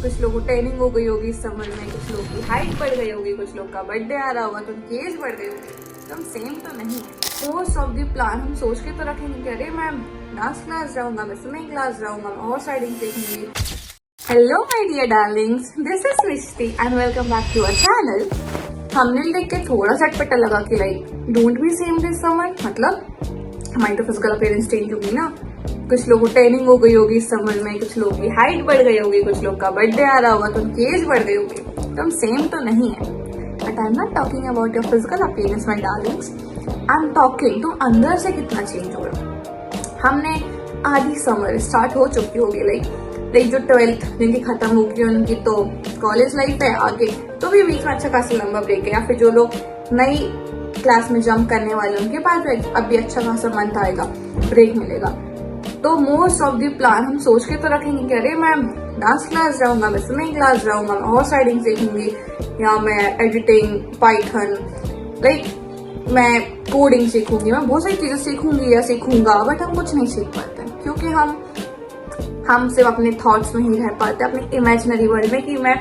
कुछ लोगों को ट्रेनिंग हो गई होगी इस समर में, कुछ लोग की हाइट बढ़ गई होगी, कुछ लोग का बर्थडे आ रहा होगा तो उनकी एज बढ़ गई होगी। एकदम सेम तो नहीं है। मोस्ट ऑफ द प्लान हम सोच के तो रखेंगे कि अरे मैं डांस क्लास जाऊंगा, मैं स्विमिंग क्लास जाऊंगा, मैं हॉर्स राइडिंग सीखूंगी। Hello my dear darlings, this is Mishti and welcome back to our channel. हमने देख के थोड़ा सा अटपटा लगा कि like don't be same this summer, मतलब हमारी तो फिजिकल अपीयरेंस चेंज होगी ना। कुछ लोगों को ट्रेनिंग हो गई होगी इस समर में, कुछ लोगों की हाइट बढ़ गई होगी, कुछ लोग का बर्थडे आ रहा होगा तो उनकी एज बढ़ गई होगी। एकदम सेम तो नहीं है। But I am not talking about your physical appearance my Darling's, I am talking तुम अंदर से कितना चेंज हो रहे हो। हमने आधी समर स्टार्ट हो चुकी होगी, लाइक जो 12th जिनकी खत्म होगी उनकी तो कॉलेज लाइफ है आगे, तो भी बीच में अच्छा खासा लंबा ब्रेक है। या फिर जो लोग नई क्लास में जंप करने वाले उनके पास अभी अच्छा खासा मंथ आएगा, ब्रेक मिलेगा। तो मोस्ट ऑफ द प्लान हम सोच के तो रखेंगे कि अरे मैं डांस क्लास जाऊंगा, मैं स्विमिंग क्लास जाऊंगा, मैं हॉर्स राइडिंग सीखूंगी, या मैं एडिटिंग, पाइथन, लाइक मैं कोडिंग सीखूंगी, मैं बहुत सारी चीजें सीखूंगी या सीखूंगा। बट हम कुछ नहीं सीख पाते क्योंकि हम सिर्फ अपने थॉट्स में ही रह पाते, अपने इमेजिनरी वर्ल्ड में कि मैं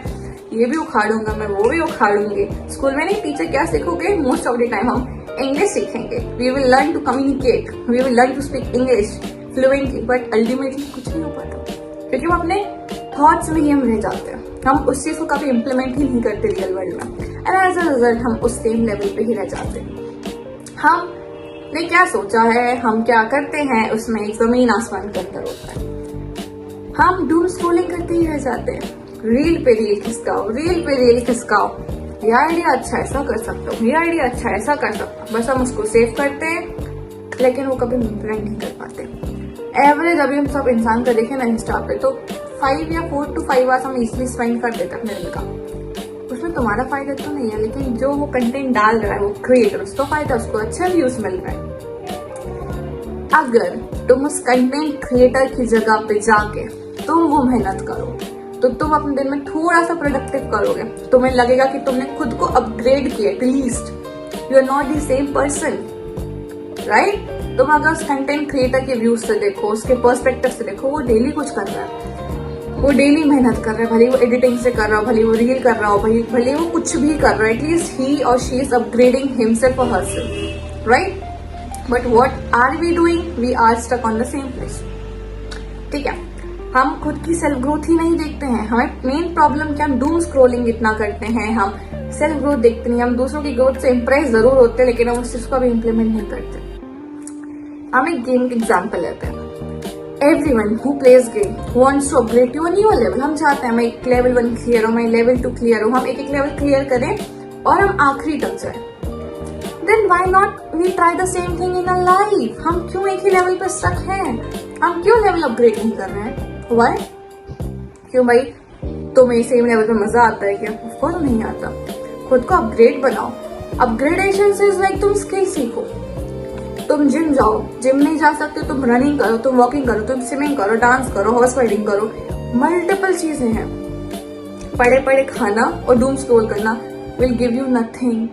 ये भी उखाड़ूंगा, मैं वो भी उखाड़ूंगी। स्कूल में नहीं, टीचर क्या सीखोगे, मोस्ट ऑफ द टाइम हम इंग्लिश सीखेंगे। We will learn to communicate, we will learn to speak English fluently, but ultimately कुछ नहीं हो पाता क्योंकि हम अपने थॉट्स में ही हम रह जाते हैं। हम उस चीज को कभी इम्प्लीमेंट ही नहीं करते रियल वर्ल्ड में, एंड एज अ रिजल्ट हम उस सेम लेवल पे ही रह जाते हैं। हमने क्या सोचा है, हम क्या करते हैं, उसमें एक जमीन आसमान का अंतर होता है। हम डूम स्क्रॉलिंग करते ही रह जाते हैं, रील पे रील खिसकाओ, रील पे रील खिसकाओ। ये आइडिया अच्छा ऐसा कर सकता हूँ, ये आइडिया अच्छा ऐसा कर सकता हूँ, बस हम उसको सेव करते हैं लेकिन वो कभी इम्प्लीमेंट नहीं कर पाते। एवरेज अभी हम सब इंसान का देखें ना इंस्टा पे, तो 4 to 5 आवर्स हम इजिली स्पेंड कर देते अपने दिन का। उसमें तुम्हारा फायदा तो नहीं है, लेकिन जो वो कंटेंट डाल रहा है वो क्रिएटर, उसको फायदा, उसको अच्छे व्यूज मिल रहे हैं। अगर तुम उस कंटेंट क्रिएटर की जगह पे जाके तुम वो मेहनत करो तो तुम अपने दिन में थोड़ा सा प्रोडक्टिव करोगे, तुम्हें लगेगा कि तुमने खुद को अपग्रेड किया। At least you are not the same person, right. तुम अगर उस कंटेंट क्रिएटर के व्यूज से देखो, उसके पर्सपेक्टिव से देखो, वो डेली कुछ कर रहा है, वो डेली मेहनत कर रहा है, भले वो एडिटिंग से कर रहा हो, भले वो रील कर रहा हो, भले वो कुछ भी कर रहा है, एटलीस्ट ही और शी इज अपग्रेडिंग हिमसेल्फ और herself, right. But what are we doing, we are stuck on the same place. ठीक है, हम खुद की सेल्फ ग्रोथ ही नहीं देखते हैं। हमें मेन प्रॉब्लम क्या, हम डूम स्क्रॉलिंग इतना करते हैं, हम सेल्फ ग्रोथ देखते नहीं। हम दूसरों की ग्रोथ से इंप्रेस जरूर होते हैं लेकिन हम उस चीज को भी इम्प्लीमेंट नहीं करते। हम एक गेम का एग्जाम्पल लेते हैं। Everyone who plays game wants to upgrade to a new level. हम चाहते हैं मैं एक लेवल 1 क्लियर हूँ, मैं लेवल 2 क्लियर हूँ, हम एक लेवल क्लियर करें और हम आखिरी तक जाए। Then why not we try the same thing in our life? हम क्यों एक ही लेवल पे स्टक हैं? हम क्यों लेवल अपग्रेड नहीं कर रहे हैं? Why? क्यों भाई, तुम्हें सेम लेवल पे मजा आता है क्या? Of course नहीं आता। खुद को अपग्रेड बनाओ। अपग्रेडेशन से लाइक तुम स्किल सीखो, तुम जिम जाओ, जिम नहीं जा सकते तुम रनिंग करो, तुम वॉकिंग करो, तुम स्विमिंग करो, डांस करो, हॉर्स राइडिंग करो। मल्टीपल चीजें हैं। पड़े पड़े खाना और डूम स्क्रॉल करना विल गिव यू नथिंग।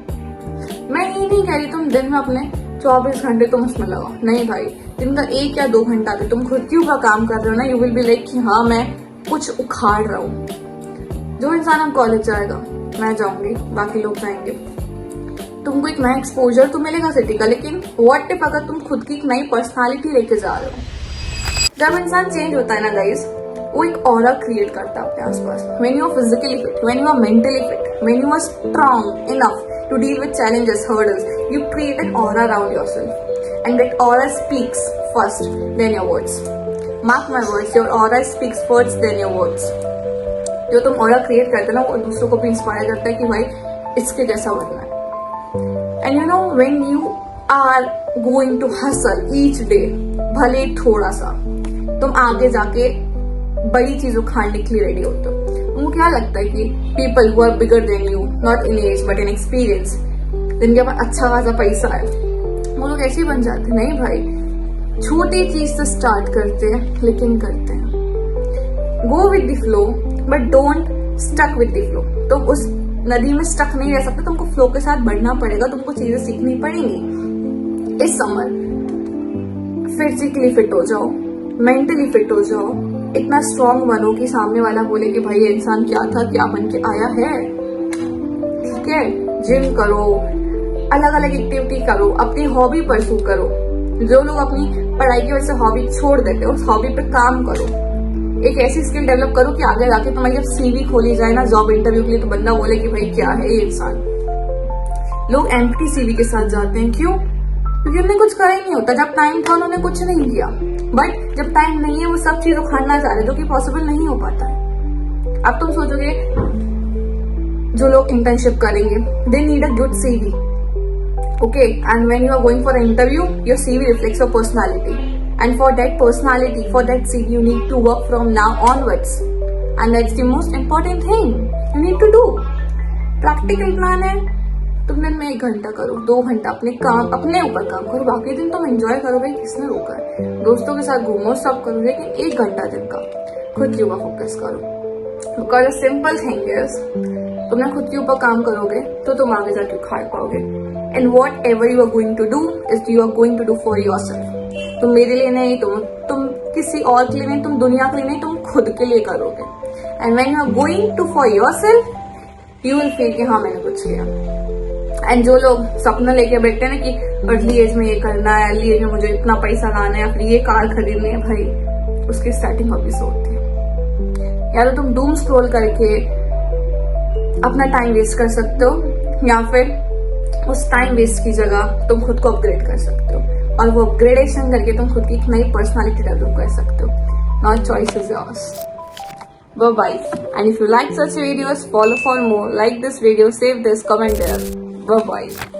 मैं ये नहीं कह रही तुम दिन में अपने 24 घंटे तुम उसमें लगाओ, नहीं भाई, दिन का 1 या 2 घंटा भी तुम खुद के ऊपर काम कर रहे हो ना, यू विल बी लाइक कि हाँ मैं कुछ उखाड़ रहा हूँ। जो इंसान अब कॉलेज जाएगा, मैं जाऊंगी, बाकी लोग जाएंगे, तुमको एक नया एक्सपोजर तो मिलेगा सिटी का, लेकिन व्हाट इफ अगर तुम खुद की एक नई पर्सनालिटी लेके जा रहे हो। जब इंसान चेंज होता है ना गाइस, वो एक ऑरा क्रिएट करता है अपने आसपास। When you are physically fit, when you are mentally fit, when you are strong enough to deal with challenges, hurdles, you create an aura around yourself, and that aura speaks first than your words. Mark my words, your aura speaks first than your words. जो तुम aura create करते ना, वो दूसरों को भी inspire करता है कि भाई इसके जैसा बनना है। And you know when you are going to hustle each day, भले थोड़ा सा, तुम आगे जाके बड़ी चीज उखाड़ने के लिए रेडी होते हो। उनको क्या लगता है कि people who are bigger than you, not in age but in experience, जिनके पास अच्छा खासा पैसा है, वो लोग ऐसे ही बन जाते। नहीं भाई, छोटी चीज से स्टार्ट करते हैं लेकिन करते हैं। Go with the flow but don't stuck with the flow. तुम उस नदी में स्टक नहीं रह सकते, तुमको फ्लो के साथ बढ़ना पड़ेगा, तुमको चीजें सीखनी पड़ेंगी। इस समर फिजिकली फिट हो जाओ, मेंटली फिट हो जाओ, इतना स्ट्रॉन्ग बनो कि सामने वाला बोले कि भाई ये इंसान क्या था, क्या बन के आया है। ठीक है, जिम करो, अलग अलग एक्टिविटी करो, अपनी हॉबी परसू करो। जो लोग अपनी पढ़ाई की वजह से हॉबी छोड़ देते हो, उस हॉबी पे काम करो। एक ऐसी स्किल डेवलप करो कि आगे जाके तुम्हारी जब सीवी खोली जाए ना जॉब इंटरव्यू के लिए, तो बंदा बोले कि भाई क्या है ये इंसान। लोग एम्प्टी सीवी के साथ जाते हैं, क्यों? क्योंकि उन्हें कुछ करा ही नहीं होता। जब टाइम था उन्होंने कुछ नहीं किया, बट जब टाइम नहीं है वो सब चीज उखाड़ना चाह रहे, जो कि पॉसिबल नहीं हो पाता है। अब तुम सोचोगे जो लोग इंटर्नशिप करेंगे, they need a good CV, okay, and when you are going for an interview, your CV reflects your personality, and for that personality, for that CV, you need to work from now onwards, and that's the most important thing you need to do. Practical plan है, तुम दिन में 1 घंटा करो, 2 घंटा अपने ऊपर काम करो, बाकी दिन तुम एंजॉय करो। भाई किसने रोका है? दोस्तों के साथ घूमो, सब करो, लेकिन 1 घंटा दिन का खुद के ऊपर फोकस करो। बिकॉज सिंपल थिंग इज, तुमने खुद के ऊपर काम करोगे तो तुम आगे जाके उखाड़ पाओगे। And whatever you are going to do is you are going to do for yourself. तुम मेरे लिए नहीं, तुम किसी और के लिए नहीं, तुम दुनिया के लिए नहीं, तुम खुद के लिए करोगे। And when you are going to for yourself, you will feel कि हाँ मैंने कुछ किया। एंड जो लोग सपना लेके बैठते हैं ना कि अर्ली एज में ये करना है, अर्ली एज में मुझे इतना पैसा लाना है, फिर ये कार खरीदनी है, भाई उसकी स्टार्टिंग हॉबी से होती है। या तो तुम डूम स्क्रॉल करके अपना टाइम वेस्ट कर सकते हो, या फिर उस टाइम वेस्ट की जगह तुम खुद को अपग्रेड कर सकते हो, और वो अपग्रेडेशन करके तुम खुद की एक नई पर्सनालिटी डेवलप कर सकते हो। Now choice is yours. Bye bye. And if you like such videos, follow for more. Like this video, save this, comment there. Bye bye.